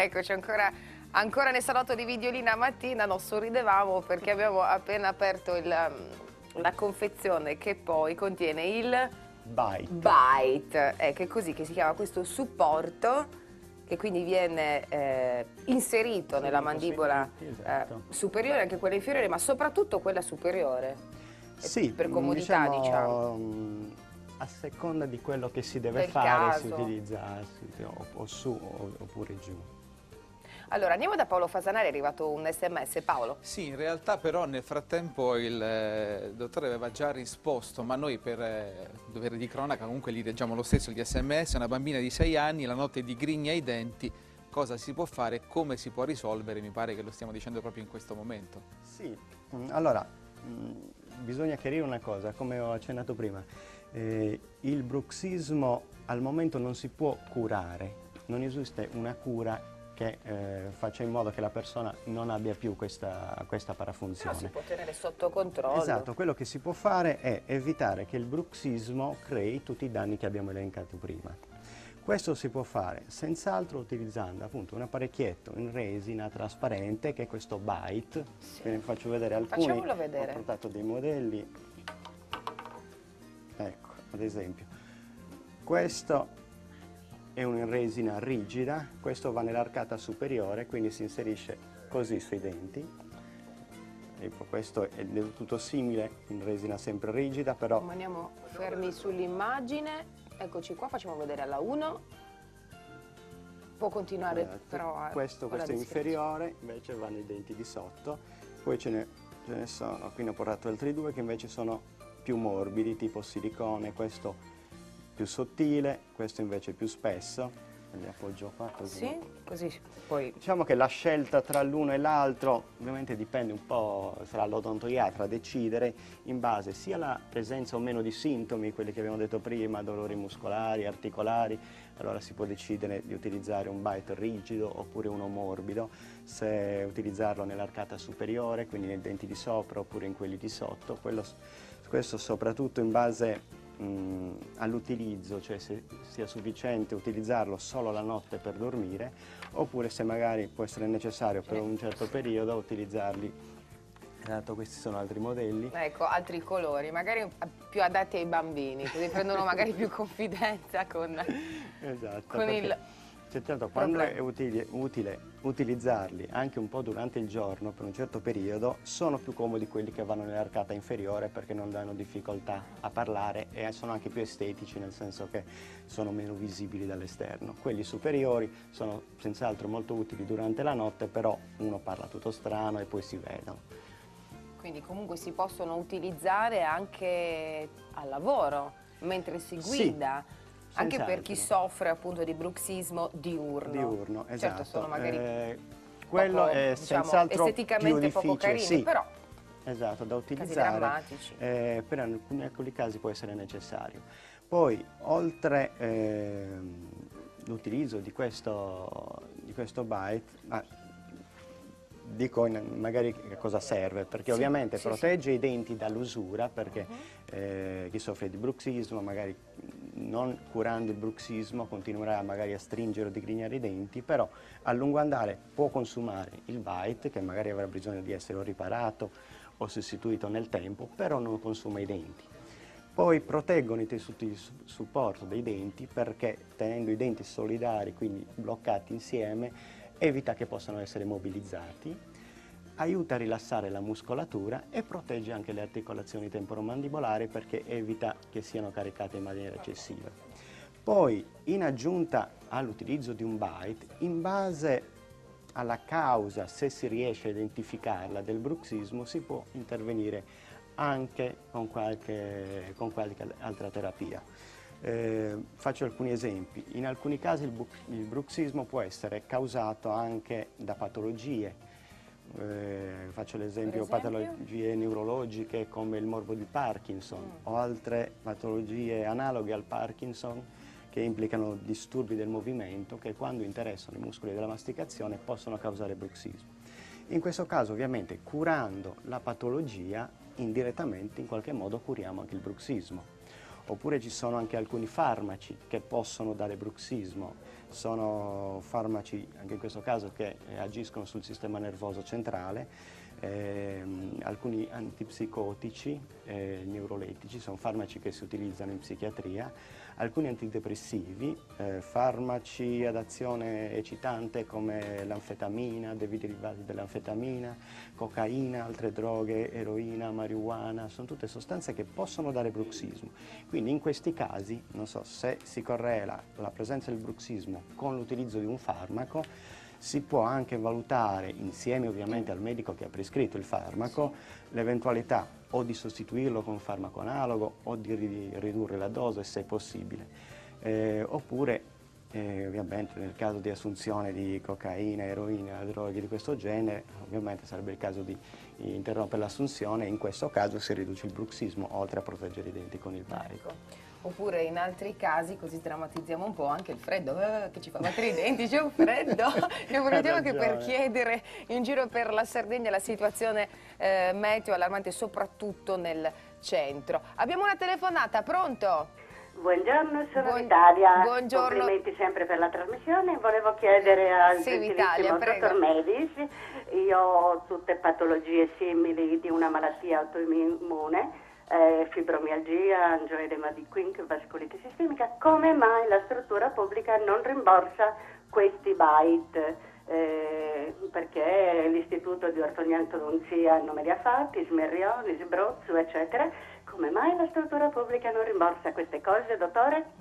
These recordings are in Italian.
Eccoci ancora nel salotto di Videolina mattina, non sorridevamo perché abbiamo appena aperto la confezione che poi contiene il Bite, che è così che si chiama questo supporto che quindi viene inserito nella mandibola superiore, anche quella inferiore, ma soprattutto quella superiore. Sì, per comodità, diciamo. A seconda di quello che si deve Del fare, caso. si utilizza o su oppure giù. Allora, andiamo da Paolo Fasanari, è arrivato un SMS. Paolo. Sì, in realtà però nel frattempo il dottore aveva già risposto, ma noi per dovere di cronaca comunque gli leggiamo lo stesso gli SMS. Una bambina di 6 anni, la notte digrigna i denti, cosa si può fare, come si può risolvere, mi pare che lo stiamo dicendo proprio in questo momento. Sì, allora bisogna chiarire una cosa, come ho accennato prima. Il bruxismo al momento non si può curare, non esiste una cura che faccia in modo che la persona non abbia più questa parafunzione. Però si può tenere sotto controllo. Esatto, quello che si può fare è evitare che il bruxismo crei tutti i danni che abbiamo elencato prima. Questo si può fare senz'altro utilizzando appunto un apparecchietto in resina trasparente che è questo Bite. Sì. Ve ne faccio vedere alcuni. Facciamolo vedere. Ho portato dei modelli. Ecco, ad esempio, questo è un resina rigida, questo va nell'arcata superiore, quindi si inserisce così sui denti. Ecco, questo è del tutto simile, in resina sempre rigida, però... Rimaniamo fermi sull'immagine, eccoci qua, facciamo vedere alla 1. Può continuare però a... Questo è inferiore, invece va nei denti di sotto, poi ce ne sono, qui ne ho portato altri due che invece sono più morbidi, tipo silicone, questo più sottile, questo invece più spesso. Li appoggio qua così. Sì, così poi... Diciamo che la scelta tra l'uno e l'altro ovviamente dipende un po', sarà l'odontoiatra a decidere in base sia alla presenza o meno di sintomi, quelli che abbiamo detto prima, dolori muscolari, articolari, allora si può decidere di utilizzare un Bite rigido oppure uno morbido, se utilizzarlo nell'arcata superiore, quindi nei denti di sopra oppure in quelli di sotto, questo soprattutto in base all'utilizzo, cioè se sia sufficiente utilizzarlo solo la notte per dormire oppure se magari può essere necessario per un certo periodo utilizzarli. Esatto, questi sono altri modelli. Ecco, altri colori, magari più adatti ai bambini, così prendono magari più confidenza con, esatto, con il... Certo, quando è utile utilizzarli anche un po' durante il giorno per un certo periodo, sono più comodi quelli che vanno nell'arcata inferiore perché non danno difficoltà a parlare e sono anche più estetici, nel senso che sono meno visibili dall'esterno. Quelli superiori sono senz'altro molto utili durante la notte, però uno parla tutto strano e poi si vedono. Quindi comunque si possono utilizzare anche al lavoro, mentre si guida. Sì. Anche per chi soffre appunto di bruxismo diurno. Diurno, esatto. Certo, sono magari quello poco, è diciamo, senz'altro esteticamente più poco difficile, carini, sì. Però esatto, da utilizzare, casi drammatici. Per alcuni casi può essere necessario. Poi, oltre l'utilizzo di questo Bite, dico magari che cosa serve, perché ovviamente protegge i denti dall'usura, perché chi soffre di bruxismo magari non curando il bruxismo continuerà magari a stringere o digrignare i denti, però a lungo andare può consumare il Bite, che magari avrà bisogno di essere riparato o sostituito nel tempo, però non consuma i denti. Poi proteggono i tessuti di supporto dei denti perché tenendo i denti solidari, quindi bloccati insieme, evita che possano essere mobilizzati, aiuta a rilassare la muscolatura e protegge anche le articolazioni temporomandibolari perché evita che siano caricate in maniera eccessiva. Poi, in aggiunta all'utilizzo di un Bite, in base alla causa, se si riesce a identificarla, del bruxismo, si può intervenire anche con qualche altra terapia. Faccio alcuni esempi. In alcuni casi il bruxismo può essere causato anche da patologie. Faccio l'esempio patologie neurologiche come il morbo di Parkinson o altre patologie analoghe al Parkinson che implicano disturbi del movimento che quando interessano i muscoli della masticazione possono causare bruxismo. In questo caso ovviamente curando la patologia indirettamente in qualche modo curiamo anche il bruxismo. Oppure ci sono anche alcuni farmaci che possono dare bruxismo, sono farmaci anche in questo caso che agiscono sul sistema nervoso centrale, alcuni antipsicotici, neurolettici, sono farmaci che si utilizzano in psichiatria, alcuni antidepressivi, farmaci ad azione eccitante come l'anfetamina, dei derivati dell'anfetamina, cocaina, altre droghe, eroina, marijuana, sono tutte sostanze che possono dare bruxismo. Quindi in questi casi, non so, se si correla la presenza del bruxismo con l'utilizzo di un farmaco, si può anche valutare, insieme ovviamente al medico che ha prescritto il farmaco, l'eventualità o di sostituirlo con un farmaco analogo o di ridurre la dose se possibile. Oppure ovviamente nel caso di assunzione di cocaina, eroina, droghe di questo genere, ovviamente sarebbe il caso di interrompere l'assunzione e in questo caso si riduce il bruxismo oltre a proteggere i denti con il barico. Oppure in altri casi, così drammatizziamo un po', anche il freddo che ci fa battere i denti, c'è un freddo. Ne approfittiamo anche per chiedere in giro per la Sardegna la situazione meteo allarmante, soprattutto nel centro. Abbiamo una telefonata, pronto? Buongiorno, sono Vitalia. Buongiorno. Complimenti sempre per la trasmissione. Volevo chiedere al gentilissimo dottor Medis, io ho tutte patologie simili di una malattia autoimmune, fibromialgia, angioedema di Quink, vascolite sistemica. Come mai la struttura pubblica non rimborsa questi bite? Perché l'Istituto di Ortodoncia non me li ha fatti, Smerrioni, Sbrozzo, eccetera. Come mai la struttura pubblica non rimborsa queste cose, dottore?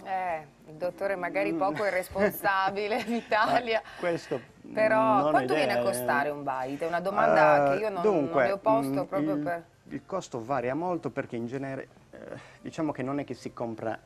Il dottore magari poco è responsabile d'Italia. Questo però quanto viene a costare un bite? È una domanda che io non le ho posto proprio per... Il costo varia molto perché in genere diciamo che non è che si compra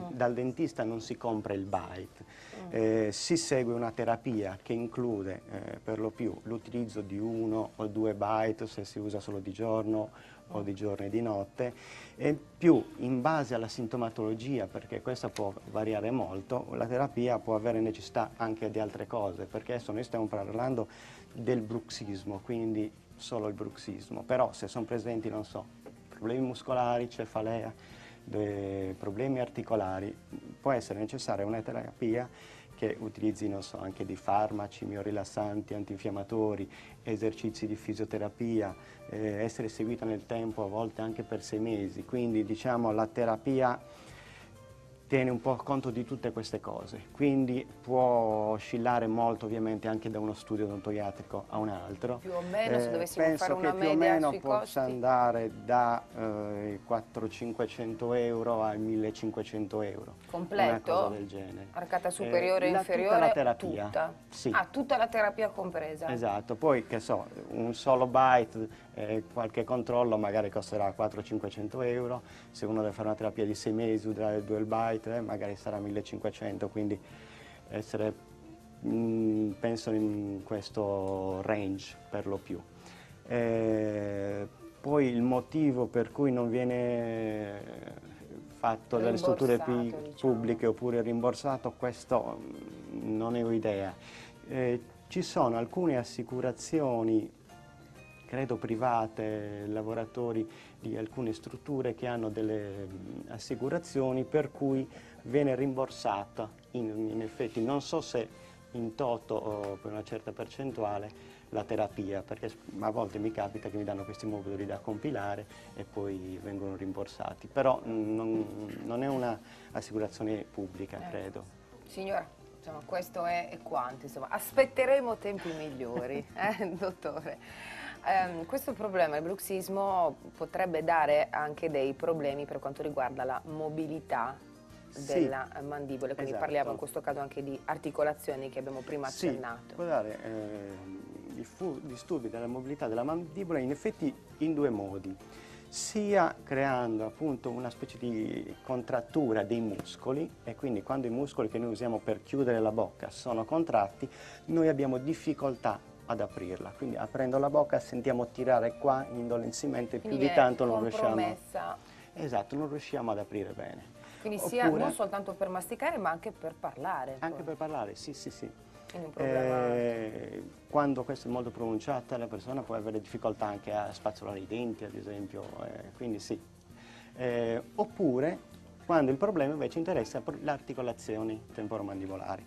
dal dentista, non si compra il bite, si segue una terapia che include per lo più l'utilizzo di 1 o 2 bite se si usa solo di giorno o di giorno e di notte, e più in base alla sintomatologia, perché questa può variare molto, la terapia può avere necessità anche di altre cose, perché adesso noi stiamo parlando del bruxismo, quindi solo il bruxismo, però se sono presenti, non so, problemi muscolari, cefalea, problemi articolari, può essere necessaria una terapia che utilizzi, non so, anche di farmaci, miorilassanti, antinfiammatori, esercizi di fisioterapia, essere seguita nel tempo, a volte anche per 6 mesi, quindi diciamo la terapia tiene un po' conto di tutte queste cose, quindi può oscillare molto ovviamente anche da uno studio odontoiatrico a un altro. Più o meno, se dovessimo fare una media sui costi? Penso che più o meno possa andare da 400-500 euro a 1.500 euro. Completo? Una cosa del genere. Arcata superiore e inferiore? Tutta la terapia. Tutta? Sì. Ah, tutta la terapia compresa? Esatto, poi che so, un solo bite, qualche controllo magari costerà 400-500 euro, se uno deve fare una terapia di 6 mesi, usare 2 bite, magari sarà 1.500, quindi penso in questo range per lo più. Poi il motivo per cui non viene fatto dalle strutture pubbliche oppure rimborsato, questo non ne ho idea. Ci sono alcune assicurazioni, credo private, lavoratori di alcune strutture che hanno delle assicurazioni per cui viene rimborsata in effetti, non so se in toto o per una certa percentuale, la terapia, perché a volte mi capita che mi danno questi moduli da compilare e poi vengono rimborsati, però non è un'assicurazione pubblica, credo. Signora, insomma, questo è quanto, insomma, aspetteremo tempi migliori, dottore. Questo problema, il bruxismo, potrebbe dare anche dei problemi per quanto riguarda la mobilità della mandibola, quindi parliamo in questo caso anche di articolazioni che abbiamo prima accennato. Può dare disturbi della mobilità della mandibola in effetti in 2 modi, sia creando appunto una specie di contrattura dei muscoli, e quindi quando i muscoli che noi usiamo per chiudere la bocca sono contratti, noi abbiamo difficoltà ad aprirla, quindi aprendo la bocca sentiamo tirare qua indolentemente, più di tanto non riusciamo. Esatto, non riusciamo ad aprire bene. Quindi sia non soltanto per masticare ma anche per parlare. Anche per parlare, sì. Quindi un problema... Quando questo è molto pronunciato la persona può avere difficoltà anche a spazzolare i denti, ad esempio, quindi sì. Oppure quando il problema invece interessa le articolazioni temporomandibolari.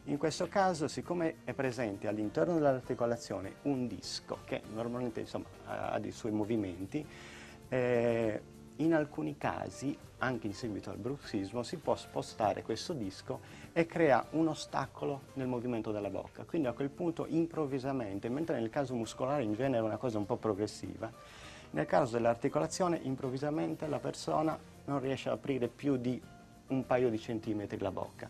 In questo caso, siccome è presente all'interno dell'articolazione un disco che normalmente insomma, ha dei suoi movimenti, in alcuni casi, anche in seguito al bruxismo, si può spostare questo disco e crea un ostacolo nel movimento della bocca. Quindi a quel punto improvvisamente, mentre nel caso muscolare in genere è una cosa un po' progressiva, nel caso dell'articolazione improvvisamente la persona non riesce ad aprire più di un paio di centimetri la bocca.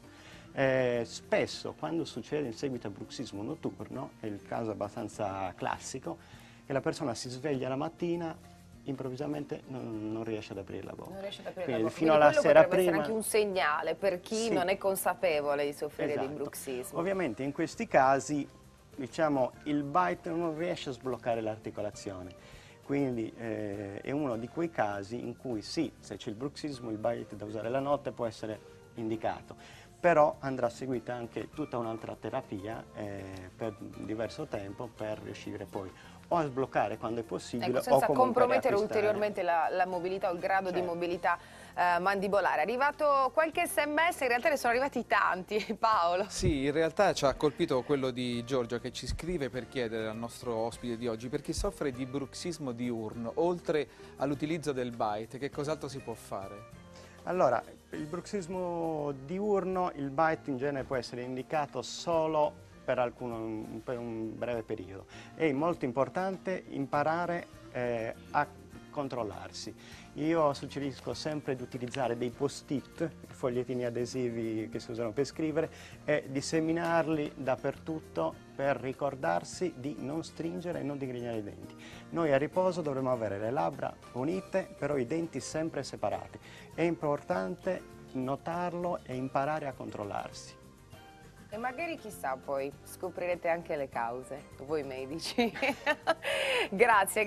Spesso quando succede in seguito al bruxismo notturno, è il caso abbastanza classico, che la persona si sveglia la mattina, improvvisamente non riesce ad aprire la bocca. Non riesce ad aprire Quindi la bocca. fino Quindi alla sera potrebbe prima essere anche un segnale per chi non è consapevole di soffrire di bruxismo. Ovviamente in questi casi, diciamo, il bite non riesce a sbloccare l'articolazione. Quindi è uno di quei casi in cui sì, se c'è il bruxismo, il bite da usare la notte può essere indicato, però andrà seguita anche tutta un'altra terapia per diverso tempo per riuscire poi o a sbloccare quando è possibile, senza o compromettere ulteriormente la mobilità o il grado di mobilità mandibolare. È arrivato qualche sms, in realtà ne sono arrivati tanti, Paolo. Sì, in realtà ci ha colpito quello di Giorgio che ci scrive per chiedere al nostro ospite di oggi, per chi soffre di bruxismo diurno, oltre all'utilizzo del bite, che cos'altro si può fare? Allora, il bruxismo diurno, il bite in genere può essere indicato solo per un breve periodo. È molto importante imparare a controllarsi. Io suggerisco sempre di utilizzare dei post-it, fogliettini adesivi che si usano per scrivere, e disseminarli dappertutto per ricordarsi di non stringere e non digrignare i denti. Noi a riposo dovremmo avere le labbra unite, però i denti sempre separati. È importante notarlo e imparare a controllarsi. E magari chissà poi scoprirete anche le cause, voi medici. Grazie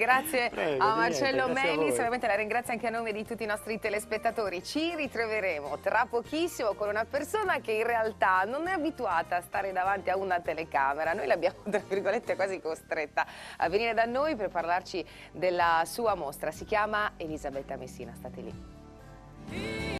Prego, a Marcello Melis, a ovviamente la ringrazio anche a nome di tutti i nostri telespettatori. Ci ritroveremo tra pochissimo con una persona che in realtà non è abituata a stare davanti a una telecamera. Noi l'abbiamo, tra virgolette, quasi costretta a venire da noi per parlarci della sua mostra. Si chiama Elisabetta Messina, state lì.